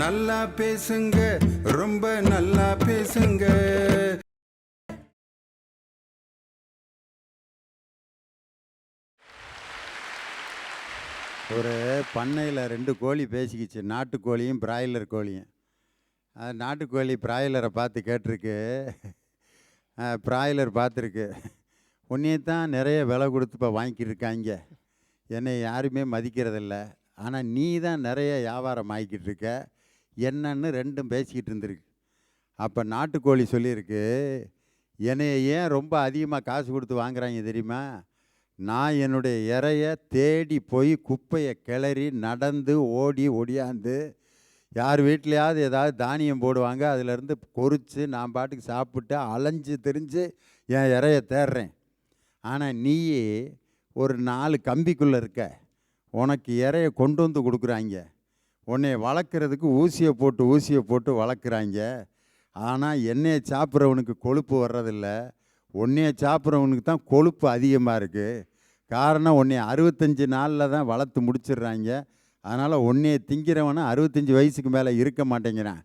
நல்லா பேசுங்க, ரொம்ப நல்லா பேசுங்க. ஒரு பண்ணையில் 2 கோழி பேசிக்கிச்சு, நாட்டுக்கோழியும் பிராய்லர் கோழியும். அது நாட்டுக்கோழி பிராய்லரை பார்த்து கேட்டிருக்கு, பிராய்லர் பார்த்துருக்கு, உன்னையே தான் நிறைய விலை கொடுத்து இப்போ வாங்கிக்கிட்டு இருக்காங்க, என்னை யாருமே மதிக்கிறதில்ல, ஆனால் நீ தான் நிறைய வியாபாரம் ஆகிக்கிட்டு இருக்க, என்னன்னு ரெண்டும் பேசிக்கிட்டு இருந்திருக்கு. அப்போ நாட்டுக்கோழி சொல்லியிருக்கு, என்னை ஏன் ரொம்ப அதிகமாக காசு கொடுத்து வாங்குறாங்க தெரியுமா? நான் என்னுடைய இறைய தேடி போய் குப்பையை கிளறி நடந்து ஓடி ஒடியாந்து யார் வீட்லையாவது ஏதாவது தானியம் போடுவாங்க, அதிலேருந்து பொறிச்சு நான் பாட்டுக்கு சாப்பிட்டு அலைஞ்சு திரிஞ்சு என் இறைய தேடுறேன். ஆனால் நீ ஒரு 4 கம்பிக்குள்ளே இருக்க, உனக்கு இறைய கொண்டு வந்து கொடுக்குறாங்க, உன்னை வளர்க்குறதுக்கு ஊசியை போட்டு வளர்க்குறாங்க. ஆனால் எண்ணெயை சாப்பிட்றவனுக்கு கொழுப்பு வர்றதில்ல, உன்னைய சாப்பிட்றவனுக்கு தான் கொழுப்பு அதிகமாக இருக்குது. காரணம், உன்னை 65 நாளில் தான் வளர்த்து முடிச்சிடுறாங்க. அதனால் உன்னைய திங்கிறவனை 65 வயசுக்கு மேலே இருக்க மாட்டேங்கிறான்.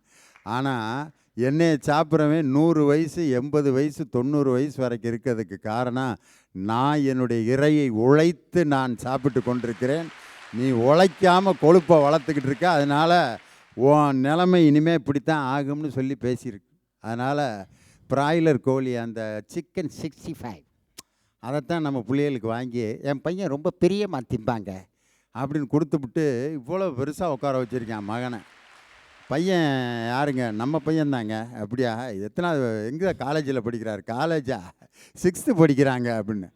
ஆனால் எண்ணெயை சாப்பிட்றவன் 100 வயசு 80 வயசு 90 வயசு வரைக்கும் இருக்கிறதுக்கு காரணம், நான் என்னுடைய இறையை உழைத்து நான் சாப்பிட்டு கொண்டிருக்கிறேன். நீ உழைக்காமல் கொழுப்பை வளர்த்துக்கிட்டு இருக்க, அதனால் உன் நிலைமை இனிமேல் இப்படித்தான் ஆகும்னு சொல்லி பேசியிருக்கு. அதனால் பிராய்லர் கோழி அந்த சிக்கன் 65 அதைத்தான் நம்ம பிள்ளைகளுக்கு வாங்கி, என் பையன் ரொம்ப பிரியமாக திம்பாங்க அப்படின்னு கொடுத்துவிட்டு இவ்வளோ பெருசாக உட்கார வச்சுருக்கேன் மகனை. பையன் யாருங்க? நம்ம பையன்தாங்க. அப்படியா? எத்தனாவது? எங்கே காலேஜில் படிக்கிறார்? காலேஜா? 6th படிக்கிறாங்க அப்படின்னு.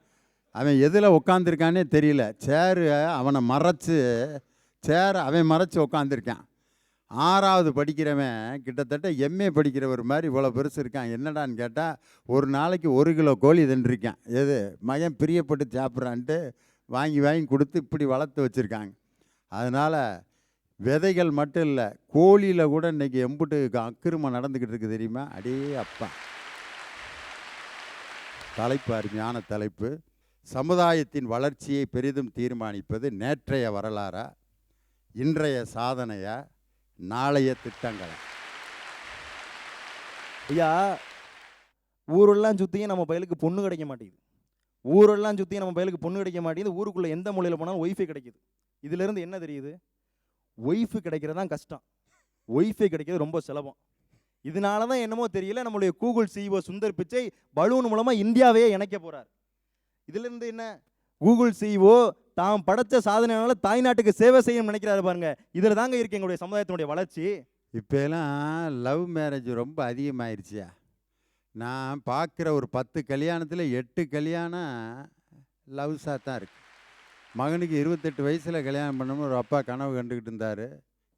அவன் எதில் உட்காந்துருக்கானே தெரியல. சேரு அவனை மறைச்சி, சேரை அவன் மறைச்சி உட்காந்துருக்கான். 6வது படிக்கிறவன் கிட்டத்தட்ட MA படிக்கிறவர் மாதிரி இவ்வளோ பெருசு இருக்கான். என்னடான்னு கேட்டால், ஒரு நாளைக்கு 1 கிலோ கோழி தின்றுருக்கான். எது மகன் பிரியப்பட்டு சாப்பிட்றான்ட்டு வாங்கி கொடுத்து இப்படி வளர்த்து வச்சுருக்காங்க. அதனால் விதைகள் மட்டும் இல்லை, கோழியில் கூட இன்றைக்கி எம்புட்டு அக்கிரமம் நடந்துக்கிட்டு இருக்குது தெரியுமா? அடே அப்பா! தலைப்பு அருமையான தலைப்பு. சமுதாயத்தின் வளர்ச்சியை பெரிதும் தீர்மானிப்பது நேற்றைய வரலாறா, இன்றைய சாதனையா, நாளைய திட்டங்களா? ஐயா, ஊரெல்லாம் சுற்றியும் நம்ம பயலுக்கு பொண்ணு கிடைக்க மாட்டேங்குது. ஊரெல்லாம் சுற்றியும் நம்ம பயலுக்கு பொண்ணு கிடைக்க மாட்டேங்குது. ஊருக்குள்ளே எந்த மூலையில் போனாலும் ஒய்ஃபை கிடைக்குது. இதிலேருந்து என்ன தெரியுது? ஒய்ஃபு கிடைக்கிறது தான் கஷ்டம், ஒய்ஃபை கிடைக்கிறது ரொம்ப சுலபம். இதனால தான் என்னமோ தெரியல, நம்மளுடைய Google CEO Sundar Pichai balloon மூலமாக இந்தியாவையே இணைக்க போகிறார். இதிலிருந்து என்ன? கூகுள் CEO தாம் படைச்ச சாதனையால தாய்நாட்டுக்கு சேவை செய்யணும்னு நினைக்கிறாரு பாருங்க. இதில் தாங்க இருக்கு எங்களுடைய சமுதாயத்தினுடைய வளர்ச்சி. இப்போலாம் லவ் மேரேஜ் ரொம்ப அதிகமாகிருச்சியா. நான் பார்க்குற ஒரு 10 கல்யாணத்தில் 8 கல்யாணம் லவ்ஸாக தான் இருக்குது. மகனுக்கு 28 வயசில் கல்யாணம் பண்ணணும்னு ஒரு அப்பா கனவு கண்டுக்கிட்டு இருந்தார்.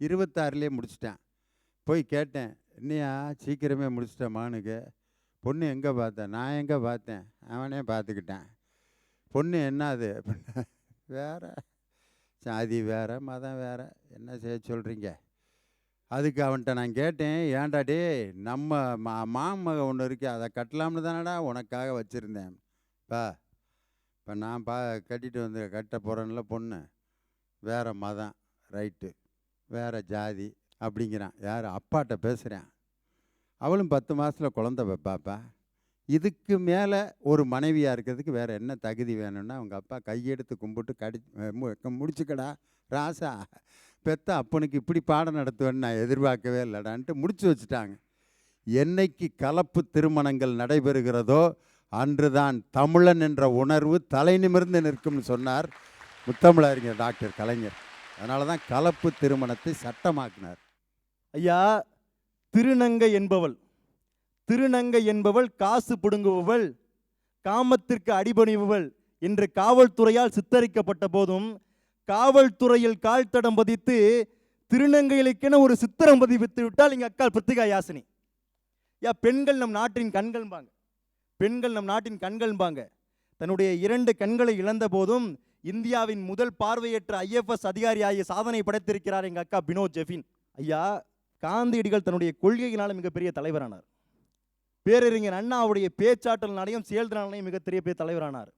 26லேயே முடிச்சிட்டேன். போய் கேட்டேன், என்னையா சீக்கிரமே முடிச்சிட்டேன் மகனுக்கு? பொண்ணு எங்கே பார்த்தேன்? நான் எங்கே பார்த்தேன்? அவனே பார்த்துக்கிட்டேன். பொண்ணு என்னது? வேறு சாதி வேறு மதம் வேறு, என்ன செய்ய சொல்கிறீங்க? அதுக்கு அவன்கிட்ட நான் கேட்டேன், ஏன்டா டே, நம்ம மாமக ஒன்று இருக்கு, அதை கட்டலாம்னு தானடா உனக்காக வச்சுருந்தேன். இப்போ நான் கட்டிட்டு வந்து கட்ட போகிறேன்ல பொண்ணு, வேறு மதம், ரைட்டு, வேறு ஜாதி அப்படிங்கிறான். யார்? அப்பாட்ட பேசுகிறேன். அவளும் 10 மாதத்தில் குழந்தை வைப்பாப்பா. இதுக்கு மேலே ஒரு மனைவியாக இருக்கிறதுக்கு வேறு என்ன தகுதி வேணும்னா, அவங்க அப்பா கையெடுத்து கும்பிட்டு முடிச்சுக்கடா ராசா, பெத்த அப்பனுக்கு இப்படி பாடம் நடத்துவேன்னு நான் எதிர்பார்க்கவே இல்லைடான்ட்டு முடிச்சு வச்சுட்டாங்க. என்னைக்கு கலப்பு திருமணங்கள் நடைபெறுகிறதோ அன்றுதான் தமிழன் என்ற உணர்வு தலை நிமிர்ந்து நிற்கும்னு சொன்னார் முத்தமிழறிஞர் டாக்டர் கலைஞர். அதனால தான் கலப்பு திருமணத்தை சட்டமாக்கினார். ஐயா, திருநங்கை என்பவள் காசு பிடுங்குபவள், காமத்திற்கு அடிபணிபவள் என்று காவல்துறையால் சித்தரிக்கப்பட்ட போதும், காவல்துறையில் கால் தடம் பதித்து திருநங்கைகளுக்கென ஒரு சித்திரம் பதிவித்து விட்டால் எங்கள் அக்கால் பிருத்திகா யாசினி. பெண்கள் நம் நாட்டின் கண்கள்பாங்க, பெண்கள் நம் நாட்டின் கண்கள்பாங்க. தன்னுடைய 2 கண்களை இழந்த போதும் இந்தியாவின் முதல் பார்வையற்ற IFS அதிகாரி ஆகிய சாதனை படைத்திருக்கிறார் எங்கள் அக்கா பினோத் ஜெஃபின். ஐயா, காந்தியடிகள் தன்னுடைய கொள்கையினால் மிகப்பெரிய தலைவரானார். பேரறிஞர் அண்ணா அவருடைய பேச்சாற்றல்னாலையும் செயல்திறனாலையும் மிகப்பெரிய தலைவரானார்.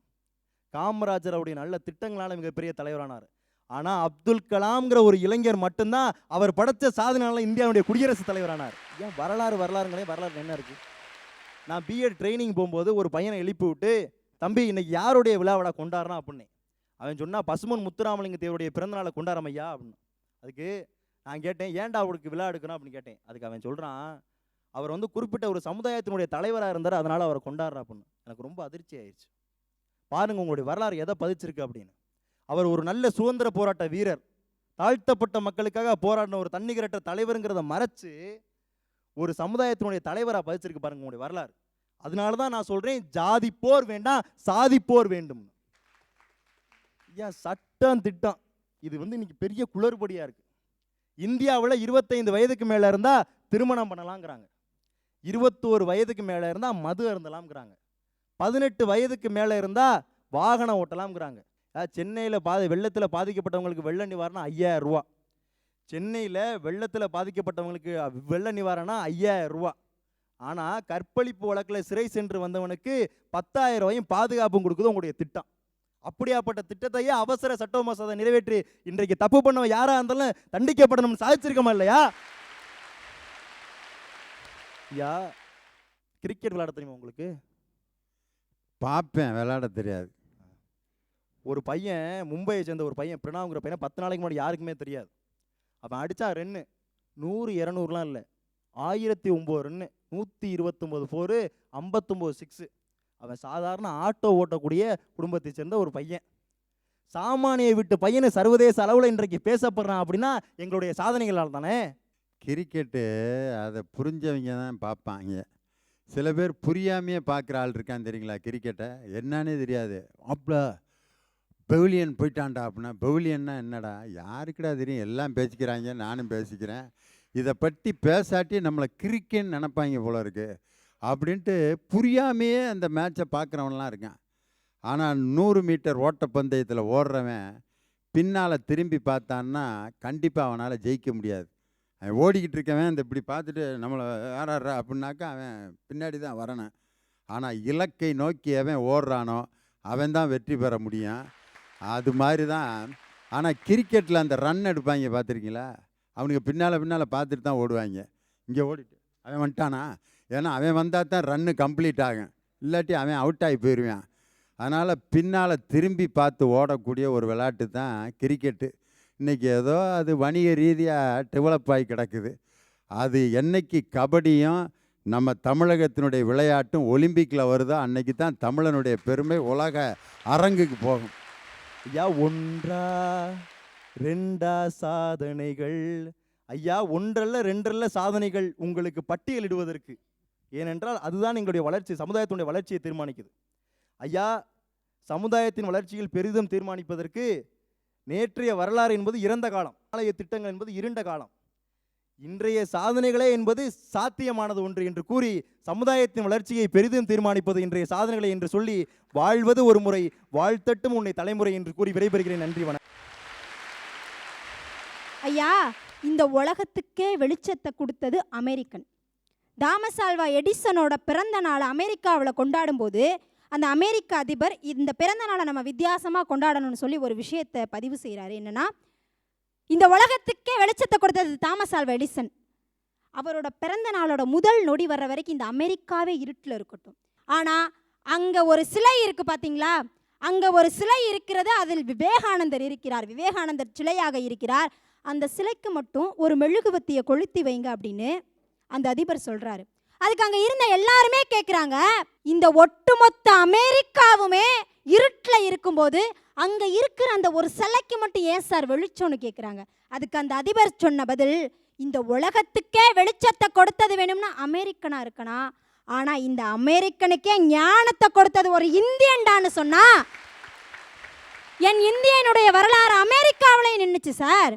காமராஜர் அவருடைய நல்ல திட்டங்களால் மிகப்பெரிய தலைவரானார். ஆனால் அப்துல் கலாம்ங்கிற ஒரு இளைஞர் மட்டும்தான் அவர் படைத்த சாதனையால இந்தியாவுடைய குடியரசுத் தலைவரானார். ஏன் வரலாறுங்களே வரலாறு என்ன இருக்குது? நான் பிஎட் ட்ரைனிங் போகும்போது ஒரு பையனை எழுப்பி விட்டு, தம்பி இன்னைக்கு யாருடைய விழாவிட கொண்டாடுறான் அப்படின்னு. அவன் சொன்னா பசுமன் முத்துராமலிங்க தேவருடைய பிறந்தநாளை கொண்டாடுற ஐயா அப்படின்னு. அதுக்கு நான் கேட்டேன், ஏன்டா அவருக்கு விழா எடுக்கணும் அப்படின்னு கேட்டேன். அதுக்கு அவன் சொல்கிறான், அவர் வந்து குறிப்பிட்ட ஒரு சமுதாயத்தினுடைய தலைவராக இருந்தார், அதனால் அவரை கொண்டாடுறா அப்படின்னு. எனக்கு ரொம்ப அதிர்ச்சி ஆயிடுச்சு. பாருங்கள் உங்களுடைய வரலாறு எதை பதிச்சிருக்கு அப்படின்னு. அவர் ஒரு நல்ல சுதந்திர போராட்ட வீரர், தாழ்த்தப்பட்ட மக்களுக்காக போராடின ஒரு தன்னிகரற்ற தலைவருங்கிறத மறைச்சு ஒரு சமுதாயத்தினுடைய தலைவராக பதிச்சிருக்கு பாருங்க உங்களுடைய வரலாறு. அதனால தான் நான் சொல்கிறேன், ஜாதி போர் வேண்டாம், சாதி போர் வேண்டும். ஏன் சட்டம் திட்டம் இது வந்து இன்னைக்கு பெரிய குளறுபடியாக இருக்குது. இந்தியாவில் 25 வயதுக்கு மேலே இருந்தால் திருமணம் பண்ணலாங்கிறாங்க, 21 வயதுக்கு மேலே இருந்தால் மது அருந்தலாம்ங்கிறாங்க, 18 வயதுக்கு மேலே இருந்தால் வாகனம் ஓட்டலாம்ங்கிறாங்க. சென்னையில் வெள்ளத்தில் பாதிக்கப்பட்டவங்களுக்கு வெள்ள நிவாரணம் 5000 ரூபா. சென்னையில் வெள்ளத்தில் பாதிக்கப்பட்டவங்களுக்கு வெள்ள நிவாரணம் 5000 ரூபா. ஆனால் கற்பழிப்பு வழக்கில் சிறை சென்று வந்தவனுக்கு 10,000 ரூபாயும் பாதுகாப்பும் கொடுக்குது உங்களுடைய திட்டம். அப்படியாப்பட்ட திட்டத்தையே அவசர சட்ட மசோதா நிறைவேற்றி இன்றைக்கு தப்பு பண்ணவன் யாரா இருந்தாலும் தண்டிக்கப்படணும்னு சாதிச்சிருக்கமா இல்லையா? ஐயா, கிரிக்கெட் விளையாட தெரியுமா உங்களுக்கு? பார்ப்பேன், விளையாட தெரியாது. ஒரு பையன், மும்பையை சேர்ந்த ஒரு பையன், பிரணாவ்ங்கிற பையன் 10 நாளைக்கு முன்னாடி யாருக்குமே தெரியாது. அவன் அடித்தா ரன்னு 100 200லாம் இல்லை, 1009 ரன்னு, 129 4, 59 6. அவன் சாதாரண ஆட்டோ ஓட்டக்கூடிய குடும்பத்தை சேர்ந்த ஒரு பையன். சாமானியை விட்டு பையனை சர்வதேச அளவில் இன்றைக்கு பேசப்படுறான் அப்படின்னா எங்களுடைய சாதனைகளால் தானே. கிரிக்கெட்டு அதை புரிஞ்சவங்க தான் பார்ப்பாங்க. சில பேர் புரியாமையே பார்க்குற ஆள் இருக்கான் தெரியுங்களா? கிரிக்கெட்டை என்னன்னே தெரியாது. அப்பா பெவிலியன் போயிட்டான்டா அப்படின்னா, பெவிலியன்னா என்னடா, யாருக்குடா தெரியும்? எல்லாம் பேசிக்கிறாங்க, நானும் பேசிக்கிறேன். இதை பற்றி பேசாட்டி நம்மளை கிரிக்கெட்னு நினைப்பாங்க போல இருக்குது அப்படின்ட்டு புரியாமையே அந்த மேட்சை பார்க்குறவன்லாம் இருக்கான். ஆனால் 100 மீட்டர் ஓட்டப்பந்தயத்தில் ஓடுறவன் பின்னால் திரும்பி பார்த்தான்னா கண்டிப்பாக அவனால் ஜெயிக்க முடியாது. அவன் ஓடிக்கிட்டு இருக்கவன் இந்த இப்படி பார்த்துட்டு நம்மளை யாராடுறா அப்படின்னாக்கா அவன் பின்னாடி தான் வரணும். ஆனால் இலக்கை நோக்கி அவன் ஓடுறானோ அவன் தான் வெற்றி பெற முடியும். அது மாதிரி தான். ஆனால் கிரிக்கெட்டில் அந்த ரன் எடுப்பாங்க பார்த்துருக்கீங்களா? அவனுக்கு பின்னால் பார்த்துட்டு தான் ஓடுவாங்க. இங்கே ஓடிட்டு அவன் வந்துட்டானா, ஏன்னா அவன் வந்தால் தான் ரன்னு கம்ப்ளீட் ஆகும், இல்லாட்டி அவன் அவுட் ஆகி போயிடுவான். அதனால் பின்னால் திரும்பி பார்த்து ஓடக்கூடிய ஒரு விளையாட்டு தான் கிரிக்கெட்டு. இன்றைக்கி ஏதோ அது வணிக ரீதியாக டெவலப் ஆகி கிடக்குது. அது என்னைக்கு கபடியும் நம்ம தமிழகத்தினுடைய விளையாட்டும் ஒலிம்பிக்கில் வருதோ அன்னைக்கு தான் தமிழனுடைய பெருமை உலக அரங்குக்கு போகும். ஐயா, 1 2 சாதனைகள். ஐயா, 1 2 சாதனைகள் உங்களுக்கு பட்டியலிடுவதற்கு. ஏனென்றால் அதுதான் எங்களுடைய வளர்ச்சி, சமுதாயத்தினுடைய வளர்ச்சியை தீர்மானிக்குது. ஐயா, சமுதாயத்தின் வளர்ச்சியில் பெரிதும் தீர்மானிப்பதற்கு நேற்றைய வரலாறு என்பது இறந்த காலம், நாளைய திட்டங்கள் என்பது இருண்ட காலம், இன்றைய சாதனைகளே என்பது சாத்தியமானது ஒன்று என்று கூறி சமுதாயத்தின் வளர்ச்சியை பெரிதும் தீர்மானிப்பது இன்றைய சாதனைகளை என்று சொல்லி, வாழ்வது ஒரு முறை வாழ்த்தட்டும் உன்னை தலைமுறை என்று கூறி விடைபெறுகிறேன். நன்றி, வணக்கம். ஐயா, இந்த உலகத்துக்கே வெளிச்சத்தை கொடுத்தது அமெரிக்கன். தாமஸ் ஆல்வா எடிசனோட பிறந்த நாளை அமெரிக்காவில் கொண்டாடும் போது அந்த அமெரிக்க அதிபர் இந்த பிறந்த நாளை நம்ம வித்தியாசமாக கொண்டாடணும்னு சொல்லி ஒரு விஷயத்தை பதிவு செய்கிறாரு. என்னன்னா, இந்த உலகத்துக்கே வெளிச்சத்தை கொடுத்தது தாமஸ் ஆல்வா எடிசன். அவரோட பிறந்த நாளோட முதல் நொடி வர்ற வரைக்கும் இந்த அமெரிக்காவே இருட்டில் இருக்கட்டும். ஆனால் அங்கே ஒரு சிலை இருக்குது பார்த்தீங்களா? அங்கே ஒரு சிலை இருக்கிறது, அதில் விவேகானந்தர் இருக்கிறார், விவேகானந்தர் சிலையாக இருக்கிறார். அந்த சிலைக்கு மட்டும் ஒரு மெழுகுவத்தியை கொளுத்தி வைங்க அப்படின்னு அந்த அதிபர் சொல்கிறாரு. அதுக்கு அங்கே இருந்த எல்லாருமே கேட்குறாங்க, இந்த ஒட்டுமொத்த அமெரிக்காவுமே இருட்டில் இருக்கும்போது அங்கே இருக்கிற அந்த ஒரு சிலைக்கு மட்டும் ஏன் சார் வெளிச்சம்னு கேட்குறாங்க. அதுக்கு அந்த அதிபர் சொன்ன பதில், இந்த உலகத்துக்கே வெளிச்சத்தை கொடுத்தது வேணும்னா அமெரிக்கனாக இருக்கணும், ஆனால் இந்த அமெரிக்கனுக்கே ஞானத்தை கொடுத்தது ஒரு இந்தியன்டான்னு சொன்னா, என் இந்தியனுடைய வரலாறு அமெரிக்காவிலே நின்றுச்சு சார்.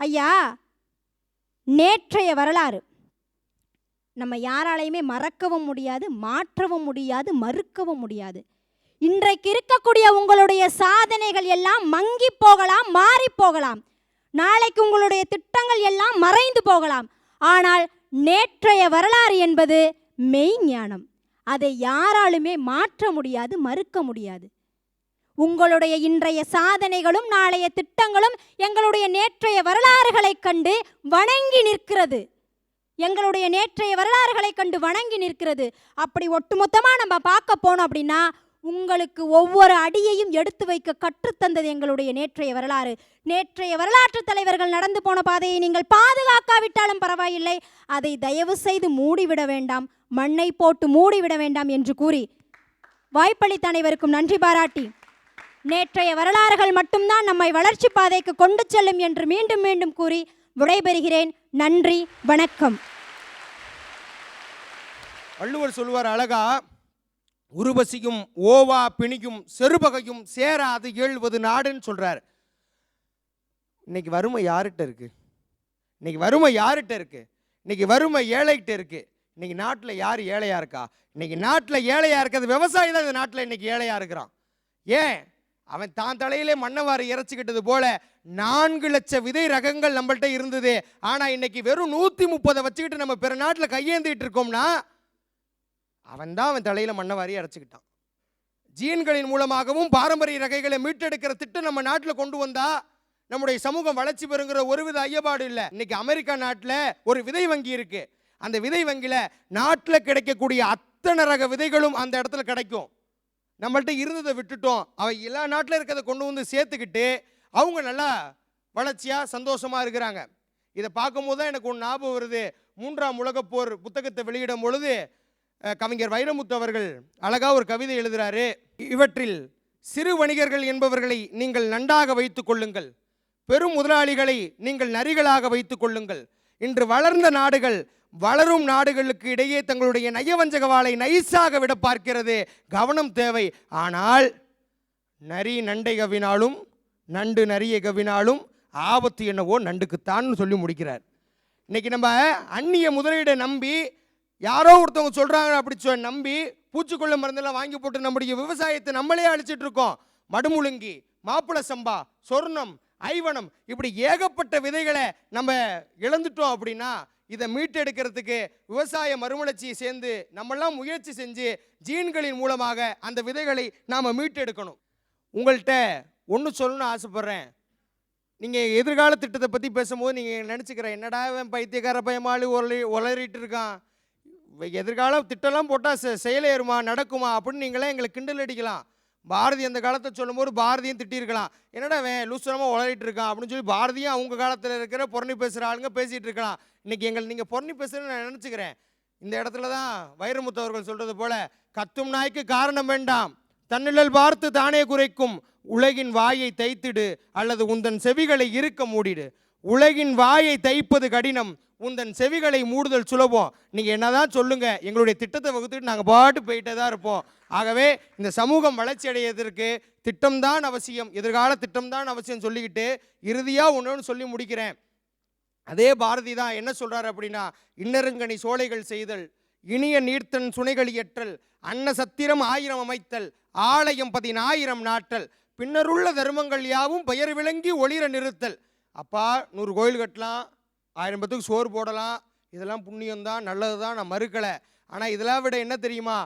ஐயா, நேற்றைய வரலாறு நம்ம யாராலையுமே மறக்கவும் முடியாது, மாற்றவும் முடியாது, மறுக்கவும் முடியாது. இன்றைக்கு இருக்கக்கூடிய உங்களுடைய சாதனைகள் எல்லாம் மங்கி போகலாம், மாறி போகலாம், நாளைக்கு உங்களுடைய திட்டங்கள் எல்லாம் மறைந்து போகலாம். ஆனால் நேற்றைய வரலாறு என்பது மெய்ஞானம், அதை யாராலுமே மாற்ற முடியாது, மறுக்க முடியாது. உங்களுடைய இன்றைய சாதனைகளும் நாளைய திட்டங்களும் எங்களுடைய நேற்றைய வரலாறுகளைக் கண்டு வணங்கி நிற்கிறது. எங்களுடைய நேற்றைய வரலாறுகளை கண்டு வணங்கி நிற்கிறது. அப்படி ஒட்டுமொத்தமாக நம்ம பார்க்க போனோம் அப்படின்னா, உங்களுக்கு ஒவ்வொரு அடியையும் எடுத்து வைக்க கற்றுத்தந்தது எங்களுடைய நேற்றைய வரலாறு. நேற்றைய வரலாற்று தலைவர்கள் நடந்து போன பாதையை நீங்கள் பாதுகாக்காவிட்டாலும் பரவாயில்லை, அதை தயவு செய்து மூடிவிட வேண்டாம், மண்ணை போட்டு மூடிவிட வேண்டாம் என்று கூறி வாய்ப்பளித்த அனைவருக்கும் நன்றி பாராட்டி, நேற்றைய வரலாறுகள் மட்டும்தான் நம்மை வளர்ச்சி பாதைக்கு கொண்டு செல்லும் என்று மீண்டும் மீண்டும் கூறி விடைபெறுகிறேன். நன்றி, வணக்கம். வள்ளுவர் சொல்லுவார் அழகா, உருவசியும் ஓவா பிணியும் செருபகையும் சேராது ஏழ்வது நாடுன்னு சொல்றார். இன்னைக்கு வறுமை யார்கிட்ட இருக்கு? இன்னைக்கு வறுமை யார்கிட்ட இருக்கு? இன்னைக்கு வறுமை ஏழைகிட்ட இருக்கு. இன்னைக்கு நாட்டில் யார் ஏழையா இருக்கா? இன்னைக்கு நாட்டில் ஏழையா இருக்கிறது விவசாயி தான். இந்த நாட்டில் இன்னைக்கு ஏழையா இருக்கிறான். ஏன்? அவன் தான் தலையிலே மண்ணவாரி இறைச்சிக்கிட்டது போல 4 லட்சம் விதை ரகங்கள் நம்மள்கிட்ட இருந்தது. ஆனா இன்னைக்கு வெறும் 130 வச்சுக்கிட்டு நம்ம பிற நாட்டில் கையேந்திட்டு இருக்கோம்னா, அவன் தான் அவன் தலையில மண்ணவாரி அரைச்சிக்கிட்டான். ஜீன்களின் மூலமாகவும் பாரம்பரிய ரகைகளை மீட்டெடுக்கிற திட்டம் நம்ம நாட்டில் கொண்டு வந்தா நம்முடைய சமூகம் வளர்ச்சி பெறுங்கிற ஒருவித ஐயப்பாடு இல்லை. இன்னைக்கு அமெரிக்கா நாட்டில் ஒரு விதை வங்கி இருக்கு. அந்த விதை வங்கியில நாட்டில் கிடைக்கக்கூடிய அத்தனை ரக விதைகளும் அந்த இடத்துல கிடைக்கும். நம்மள்ட்ட இருந்ததை விட்டுட்டோம். அவை எல்லா நாட்டில் இருக்கிறத கொண்டு வந்து சேர்த்துக்கிட்டு அவங்க நல்லா வளர்ச்சியாக சந்தோஷமாக இருக்கிறாங்க. இதை பார்க்கும்போது தான் எனக்கு ஒன்று ஞாபகம் வருது. 3ஆம் உலகப்போர் புத்தகத்தை வெளியிடும் பொழுது கவிஞர் வைரமுத்து அவர்கள் அழகாக ஒரு கவிதை எழுதுகிறாரு. இவற்றில் சிறு வணிகர்கள் என்பவர்களை நீங்கள் நன்றாக வைத்துக் கொள்ளுங்கள், பெரும் முதலாளிகளை நீங்கள் நரிகளாக வைத்துக் கொள்ளுங்கள். இன்று வளர்ந்த நாடுகள் வளரும் நாடுகளுக்கு இடையே தங்களுடைய நயவஞ்சக வாளை நைசாக விட பார்க்கிறது. கவனம் தேவை. ஆனால் நரி நண்டை கவினாலும் நண்டு நரியை கவினாலும் ஆபத்து என்னவோ நண்டுக்குத்தான் சொல்லி முடிக்கிறார். இன்னைக்கு நம்ம அந்நிய முதலீடை நம்பி யாரோ ஒருத்தவங்க சொல்றாங்க அப்படி நம்பி பூச்சிக்கொல்லை மருந்தெல்லாம் வாங்கி போட்டு நம்முடைய விவசாயத்தை நம்மளே அழிச்சிட்டு இருக்கோம். மடுமுழுங்கி, மாப்பிள சம்பா, சொர்ணம், ஐவனம், இப்படி ஏகப்பட்ட விதைகளை நம்ம இழந்துட்டோம். அப்படின்னா இதை மீட்டெடுக்கிறதுக்கு விவசாய மறுமலர்ச்சியை சேர்ந்து நம்மெல்லாம் முயற்சி செஞ்சு ஜீன்களின் மூலமாக அந்த விதைகளை நாம் மீட்டெடுக்கணும். உங்கள்கிட்ட ஒன்று சொல்லணும்னு ஆசைப்பட்றேன். நீங்கள் எதிர்கால திட்டத்தை பற்றி பேசும்போது நீங்கள் நினச்சிக்கிறேன், என்னடா பைத்தியக்கார பயமாளி உளறிட்டு இருக்கான், எதிர்கால திட்டம்லாம் போட்டால் செயலேறுமா நடக்குமா அப்படின்னு நீங்களே எங்களை கிண்டல் அடிக்கலாம். பாரதி அந்த காலத்தை சொல்லும்போது பாரதியும் திட்டிருக்கலாம், என்னடா லூசனமாக உளறிட்டு இருக்கான் அப்படின்னு சொல்லி பாரதியும் அவங்க காலத்தில் இருக்கிற பொறணி பேசுகிற ஆளுங்க பேசிகிட்டு இருக்கலாம். இன்றைக்கி நீங்கள் பொறணி பேசுகிறேன்னு நான் நினச்சிக்கிறேன். இந்த இடத்துல தான் வைரமுத்து அவர்கள் சொல்கிறது போல, கத்தும் நாய்க்கு காரணம் வேண்டாம், தன்னிழல் பார்த்து தானே குறைக்கும், உலகின் வாயை தைத்திடு அல்லது உந்தன் செவிகளை இருக்க மூடிடு. உலகின் வாயை தைப்பது கடினம், உந்தன் செவிகளை மூடுதல் சுலபம். நீங்கள் என்னதான் சொல்லுங்க, எங்களுடைய திட்டத்தை வகுத்துட்டு நாங்கள் பாட்டு போயிட்டே தான் இருப்போம். ஆகவே இந்த சமூகம் வளர்ச்சி அடைவதற்கு திட்டம்தான் அவசியம், எதிர்கால திட்டம்தான் அவசியம் சொல்லிக்கிட்டு இறுதியாக ஒன்று சொல்லி முடிக்கிறேன். அதே பாரதி தான் என்ன சொல்றாரு அப்படின்னா, இன்னருங்கனி சோலைகள் செய்தல், இனிய நீர்த்தன் சுனைகள் இயற்றல், அன்ன சத்திரம் 1000 அமைத்தல், ஆலயம் 10,000 நாட்டல், பின்னருள்ள தர்மங்கள் யாவும் பெயர் விளங்கி ஒளிர நிறுத்தல். அப்பா 100 கோயில் கட்டலாம், 1000 பேத்துக்கு சோறு போடலாம், இதெல்லாம் புண்ணியம்தான், நல்லது தான், நான் மறுக்கலை. ஆனால் இதெல்லாம் விட என்ன தெரியுமா,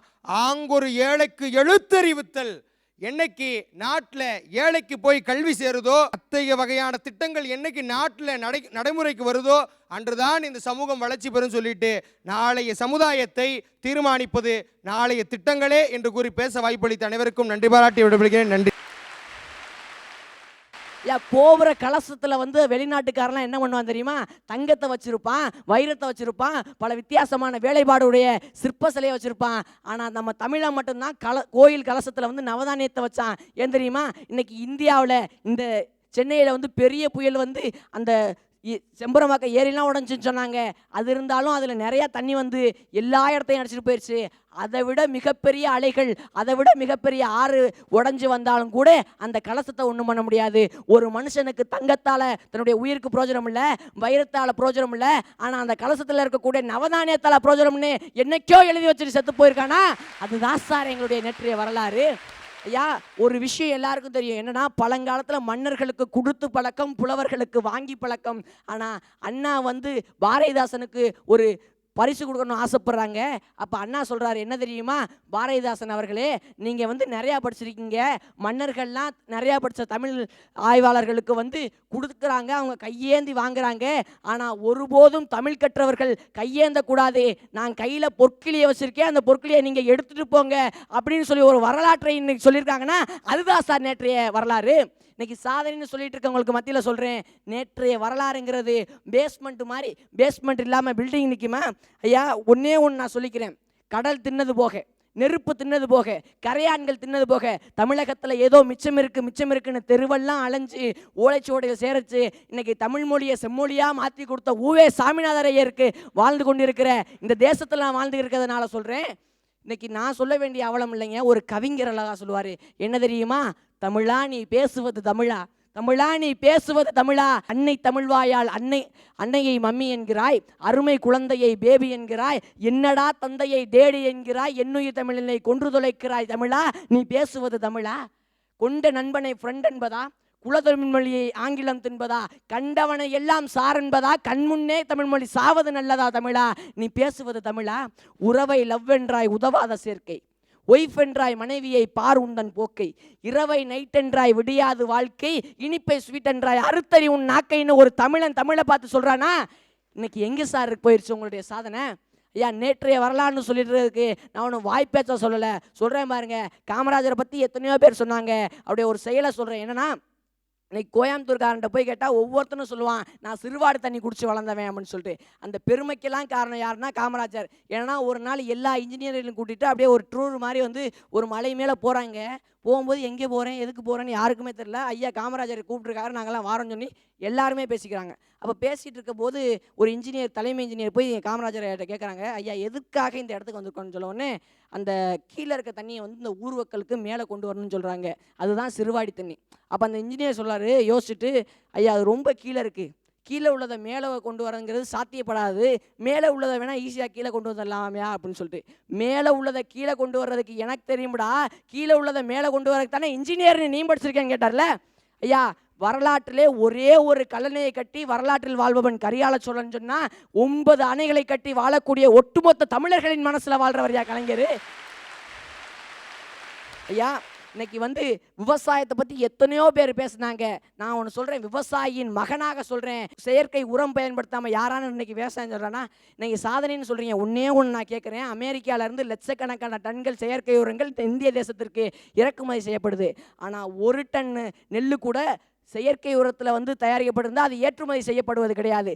ஆங்கொரு ஏழைக்கு எழுத்தறிவித்தல். என்னைக்கு நாட்டில் ஏழைக்கு போய் கல்வி சேருதோ, அத்தகைய வகையான திட்டங்கள் என்னைக்கு நாட்டில் நடைமுறைக்கு வருதோ அன்றுதான் இந்த சமூகம் வளர்ச்சி பெறும் சொல்லிட்டு நாளைய சமுதாயத்தை தீர்மானிப்பது நாளைய திட்டங்களே என்று கூறி பேச வாய்ப்பளித்த அனைவருக்கும் நன்றி பாராட்டி விடைபெறுகிறேன். நன்றி. போகிற கலசத்தில் வெளிநாட்டுக்காரெல்லாம் என்ன பண்ணுவான் தெரியுமா, தங்கத்தை வச்சுருப்பான், வைரத்தை வச்சுருப்பான், பல வித்தியாசமான வேலைப்பாடுடைய சிற்ப சிலையை வச்சுருப்பான். ஆனால் நம்ம தமிழை மட்டும்தான் கோயில் கலசத்தில் நவதானியத்தை வச்சான். ஏன் தெரியுமா, இன்னைக்கு இந்தியாவில் இந்த சென்னையில் பெரிய புயல் அந்த செம்பரமாக்க ஏரிலாம் உடஞ்சின்னு சொன்னாங்க. அது இருந்தாலும் அதில் நிறையா தண்ணி எல்லா இடத்தையும் அடிச்சிட்டு போயிடுச்சு. அதை விட மிகப்பெரிய அலைகள், அதை விட மிகப்பெரிய ஆறு உடஞ்சி வந்தாலும் கூட அந்த கலசத்தை ஒன்றும் பண்ண முடியாது. ஒரு மனுஷனுக்கு தங்கத்தால் தன்னுடைய உயிருக்கு பிரோஜனம் இல்லை, வைரத்தால் பிரோஜனம் இல்லை. ஆனால் அந்த கலசத்தில் இருக்கக்கூடிய நவதானியத்தால் பிரோஜனம்னு என்னைக்கோ எழுதி வச்சுட்டு செத்து போயிருக்கானா, அதுதான் சார் எங்களுடைய நேற்றைய வரலாறு. ஐயா, ஒரு விஷயம் எல்லாருக்கும் தெரியும், என்னன்னா பழங்காலத்தில் மன்னர்களுக்கு கொடுத்து பழக்கம், புலவர்களுக்கு வாங்கி பழக்கம். ஆனால் அண்ணா பாரதிதாசனுக்கு ஒரு பரிசு கொடுக்கணும்னு ஆசைப்படுறாங்க. அப்போ அண்ணா சொல்கிறாரு என்ன தெரியுமா, பாரதிதாசன் அவர்களே, நீங்கள் வந்து நிறையா படிச்சிருக்கீங்க, மன்னர்கள்லாம் நிறையா படித்த தமிழ் ஆய்வாளர்களுக்கு வந்து கொடுக்குறாங்க, அவங்க கையேந்தி வாங்குறாங்க. ஆனால் ஒருபோதும் தமிழ் கற்றவர்கள் கையேந்தக்கூடாது, நான் கையில் பொற்கிளியை வச்சுருக்கேன், அந்த பொற்கிளியை நீங்கள் எடுத்துகிட்டு போங்க அப்படின்னு சொல்லி ஒரு வரலாற்றை இன்னைக்கு சொல்லியிருக்காங்கன்னா அதுதான் சார் நேற்றைய வரலாறு. இன்னைக்கு சாதனைன்னு சொல்லிட்டு இருக்கவங்களுக்கு மத்தியில் சொல்கிறேன், நேற்றைய வரலாறுங்கிறது பேஸ்மெண்ட் மாதிரி, பேஸ்மெண்ட் இல்லாமல் பில்டிங் நிற்குமா ஐயா? ஒன்றே ஒன்று நான் சொல்லிக்கிறேன், கடல் தின்னது போக, நெருப்பு தின்னது போக, கரையான்கள் தின்னது போக, தமிழகத்தில் ஏதோ மிச்சம் இருக்குன்னு தெருவெல்லாம் அலைஞ்சு ஓலைச்சுவடையில் சேரச்சு இன்னைக்கு தமிழ் மொழியை செம்மொழியாக மாற்றி கொடுத்த ஊவே சாமிநாதர் ஐயருக்கு வாழ்ந்து கொண்டு இருக்கிற இந்த தேசத்தில் நான் வாழ்ந்து இருக்கிறதுனால சொல்கிறேன். இன்னைக்கு நான் சொல்ல வேண்டிய அவலம் இல்லைங்க, ஒரு கவிஞர் அழகா சொல்லுவார், என்ன தெரியுமா, தமிழா நீ பேசுவது தமிழா, தமிழா நீ பேசுவது தமிழா, அன்னை தமிழ்வாயால் அன்னையை மம்மி என்கிறாய், அருமை குழந்தையை பேபி என்கிறாய், என்னடா தந்தையை டேடி என்கிறாய், என்னுயிர் தமிழினை கொன்று தொலைக்கிறாய் தமிழா, நீ பேசுவது தமிழா, கொண்ட நண்பனை ஃப்ரெண்ட் என்பதா, குலதமிழ்மொழியை ஆங்கிலம் தின்பதா, கண்டவனை எல்லாம் சார் என்பதா, கண்முன்னே தமிழ்மொழி சாவது நல்லதா தமிழா, நீ பேசுவது தமிழா, உறவை லவ் என்றாய் உதவாத சேர்க்கை, ஒய்ஃப் என்றாய் மனைவியை பார் உந்தன் போக்கை, இரவை நைட் என்றாய் விடியாது வாழ்க்கை, இனிப்பை ஸ்வீட் என்றாய் அறுத்தறி உன் நாக்கைன்னு ஒரு தமிழன் தமிழை பார்த்து சொல்கிறானா, இன்னைக்கு எங்கே சார் போயிடுச்சு உங்களுடைய சாதனை? ஐயா, நேற்றைய வரலாறுன்னு சொல்லிடுறதுக்கு நான் ஒன்றும் வாய்ப்பேச்ச சொல்லலை, சொல்கிறேன் பாருங்க. காமராஜரை பற்றி எத்தனையோ பேர் சொன்னாங்க, அப்படியே ஒரு செயலை சொல்கிறேன். என்னன்னா, இன்னைக்கு கோயம்புத்தூர்காரன்ட்ட போய் கேட்டால் ஒவ்வொருத்தனும் சொல்லுவான், நான் சிறுவாடு தண்ணி குடிச்சு வளர்ந்தவன் அப்படின்னு சொல்லிட்டு. அந்த பெருமைக்கெல்லாம் காரணம் யாருன்னா காமராஜர். ஏன்னா ஒரு நாள் எல்லா இன்ஜினியர்களையும் கூட்டிகிட்டு அப்படியே ஒரு டூர் மாதிரி வந்து ஒரு மலை மேலே போகிறாங்க. போகும்போது எங்கே போகிறேன் எதுக்கு போகிறேன்னு யாருக்குமே தெரியல. ஐயா காமராஜரை கூப்பிட்டுருக்காரு, நாங்கள்லாம் வாரோன்னு சொல்லி எல்லாருமே பேசிக்கிறாங்க. அப்போ பேசிகிட்டு இருக்க போது ஒரு இன்ஜினியர், தலைமை இன்ஜினியர் போய் காமராஜர்கிட்ட கேட்குறாங்க, ஐயா எதுக்காக இந்த இடத்துக்கு வந்திருக்கோன்னு சொல்லவுடனே, அந்த கீழே இருக்க தண்ணியை வந்து இந்த ஊர் மக்களுக்கு மேலே கொண்டு வரணும்னு சொல்கிறாங்க, அதுதான் சிறுவாடி தண்ணி. அப்போ அந்த இன்ஜினியர் சொல்கிறாரு, யோசிச்சுட்டு, ஐயா அது ரொம்ப கீழே இருக்குது, கீழே உள்ளதை மேலே கொண்டு வரங்கிறது சாத்தியப்படாது, மேலே உள்ளதை வேணால் ஈஸியாக கீழே கொண்டு வந்துடலாமையா அப்படின்னு சொல்லிட்டு, மேலே உள்ளதை கீழே கொண்டு வர்றதுக்கு எனக்கு தெரியும்டா, கீழே உள்ளதை மேலே கொண்டு வரதுக்கு தானே இன்ஜினியர்னு நீ படிச்சிருக்கேன்னு கேட்டார்ல. ஐயா, வரலாற்றிலே ஒரே ஒரு கல்லணையை கட்டி வரலாற்றில் வாழ்பவன் கரிகால சோழன் சொன்னா 9 அணைகளை கட்டி வாழக்கூடிய ஒட்டுமொத்த தமிழர்களின் மனசுல வாழ்றவர் யா கலைஞர். ஐயா, இன்னைக்கு வந்து விவசாயத்தை பற்றி எத்தனையோ பேர் பேசுனாங்க. நான் ஒன்று சொல்கிறேன், விவசாயியின் மகனாக சொல்கிறேன், செயற்கை உரம் பயன்படுத்தாமல் யாரானு இன்னைக்கு விவசாயம் சொல்கிறேன்னா, இன்னைக்கு சாதனைன்னு சொல்கிறீங்க. ஒன்றே ஒன்று நான் கேட்குறேன், அமெரிக்காவிலேருந்து லட்சக்கணக்கான டன்கள் செயற்கை உரங்கள் இந்திய தேசத்திற்கு இறக்குமதி செய்யப்படுது. ஆனால் 1 டன் நெல் கூட செயற்கை உரத்தில் வந்து தயாரிக்கப்பட்டிருந்தால் அது ஏற்றுமதி செய்யப்படுவது கிடையாது.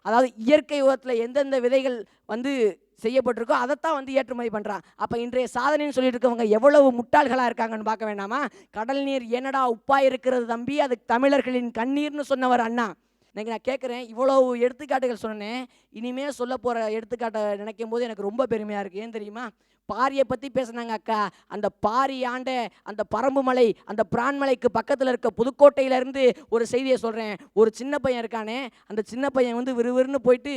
அதாவது இயற்கை உரத்தில் எந்தெந்த விதைகள் வந்து செய்யப்பட்டிருக்கோ அதைத்தான் வந்து ஏற்றுமதி பண்ணுறான். அப்போ இன்றைய சாதனைன்னு சொல்லிட்டு இருக்கவங்க எவ்வளவு முட்டாள்களாக இருக்காங்கன்னு பார்க்க வேண்டாமா? கடல் நீர் என்னடா உப்பாக இருக்கிறது தம்பி, அது தமிழர்களின் கண்ணீர்னு சொன்னவர் அண்ணா. இன்னைக்கு நான் கேட்குறேன், இவ்வளோ எடுத்துக்காட்டுகள் சொன்னேன், இனிமேல் சொல்ல போகிற எடுத்துக்காட்டை நினைக்கும் போது எனக்கு ரொம்ப பெருமையாக இருக்குது. ஏன் தெரியுமா? பாரியை பற்றி பேசுனாங்க அக்கா. அந்த பாரி ஆண்ட அந்த பரம்பு மலை, அந்த பிரான்மலைக்கு பக்கத்தில் இருக்க புதுக்கோட்டையிலேருந்து ஒரு செய்தியை சொல்கிறேன். ஒரு சின்ன பையன் இருக்கானே, அந்த சின்ன பையன் வந்து விறுவிறுன்னு போயிட்டு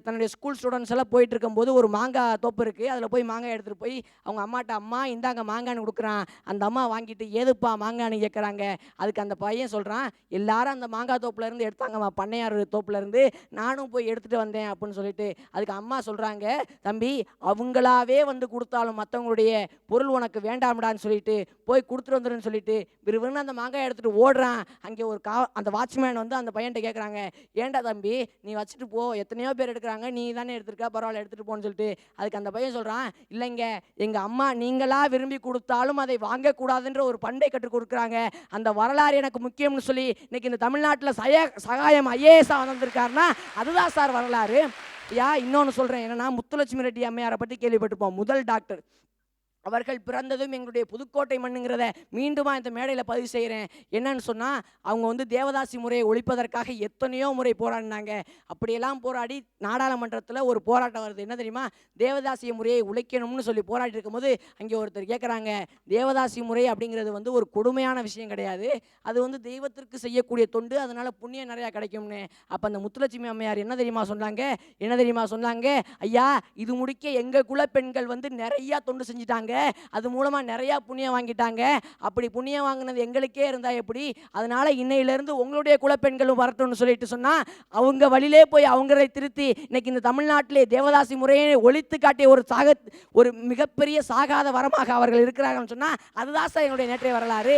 தன்னுடைய ஸ்கூல் ஸ்டூடெண்ட்ஸ் எல்லாம் போயிட்டு இருக்கும்போது ஒரு மாங்காய் தோப்பு இருக்குது, அதில் போய் மாங்காய் எடுத்துகிட்டு போய் அவங்க அம்மாட்ட, அம்மா இந்தாங்க மாங்கான்னு கொடுக்குறான். அந்த அம்மா வாங்கிட்டு ஏதுப்பா மாங்கான்னு கேட்குறாங்க. அதுக்கு அந்த பையன் சொல்கிறான், எல்லாரும் அந்த மாங்காய் தோப்புலேருந்து எடுத்தாங்கம்மா, பண்ணையார் தோப்புலேருந்து, நானும் போய் எடுத்துகிட்டு வந்தேன் அப்படின்னு சொல்லிட்டு. அதுக்கு அம்மா சொல்கிறாங்க, தம்பி அவங்களாவே வந்து கொடுத்தாலும் மற்றவங்களுடைய பொருள் உனக்கு வேண்டாம்டான்னு சொல்லிட்டு போய் கொடுத்துட்டு வந்துருன்னு சொல்லிட்டு விறுவிறுன்னு அந்த மாங்காய் எடுத்துகிட்டு ஓடுறான். அங்கே ஒரு அந்த வாட்ச்மேன் வந்து அந்த பையன்கிட்ட கேட்குறாங்க, ஏண்டா தம்பி நீ வச்சுட்டு போ, எத்தனையோ பேர் எடுக்கிறாங்க, நீ தானே எடுத்துருக்கா, பரவாயில்ல எடுத்துகிட்டு போன்னு சொல்லிட்டு. அதுக்கு அந்த பையன் சொல்கிறான், இல்லைங்க எங்கள் அம்மா நீங்களா விரும்பி கொடுத்தாலும் அதை வாங்கக்கூடாதுன்ற ஒரு பண்டை கற்றுக் கொடுக்குறாங்க, அந்த வரலாறு எனக்கு முக்கியம்னு சொல்லி இன்னைக்கு இந்த தமிழ்நாட்டில் சகாயம் ஐஏஎஸ்ஸாக வந்திருக்காருன்னா அதுதான் சார் வரலாறு. இன்னொன்று சொல்கிறேன், என்னன்னா முத்துலட்சுமி ரெட்டி அம்மையாரை பற்றி கேள்விப்பட்டிருப்போம், முதல் டாக்டர். அவர்கள் பிறந்ததும் எங்களுடைய புதுக்கோட்டை மண்ணுங்கிறத மீண்டுமா இந்த மேடையில் பதிவு செய்கிறேன். என்னன்னு சொன்னால், அவங்க வந்து தேவதாசி முறையை ஒழிப்பதற்காக எத்தனையோ முறை போராடினாங்க. அப்படியெல்லாம் போராடி நாடாளுமன்றத்தில் ஒரு போராட்டம் வருது. என்ன தெரியுமா? தேவதாசி முறையை உழைக்கணும்னு சொல்லி போராடி இருக்கும்போது அங்கே ஒருத்தர் கேட்குறாங்க, தேவதாசி முறை அப்படிங்கிறது வந்து ஒரு கொடுமையான விஷயம் கிடையாது, அது வந்து தெய்வத்திற்கு செய்யக்கூடிய தொண்டு, அதனால் புண்ணியம் நிறையா கிடைக்கும்னு. அப்போ அந்த முத்துலட்சுமி அம்மையார் என்ன தெரியுமா சொன்னாங்க? ஐயா, இது முடிக்க எங்கள் குல பெண்கள் வந்து நிறையா தொண்டு செஞ்சுட்டாங்க, அது மூலமாக நிறையா புண்ணியம் வாங்கிட்டாங்க. அப்படி புண்ணியம் வாங்கினது எங்களுக்கே இருந்தால் எப்படி? அதனால் இன்னையிலேருந்து உங்களுடைய குலப்பெண்களும் வரட்டும்னு சொல்லிட்டு சொன்னால் அவங்க வழியிலே போய் அவங்களை திருத்தி இன்னைக்கு இந்த தமிழ்நாட்டிலே தேவதாசி முறையை ஒழித்து காட்டிய ஒரு மிகப்பெரிய சாகாத வரமாக அவர்கள் இருக்கிறார்கள்னு சொன்னால் அதுதான் சார் எங்களுடைய நேற்றைய வரலாறு.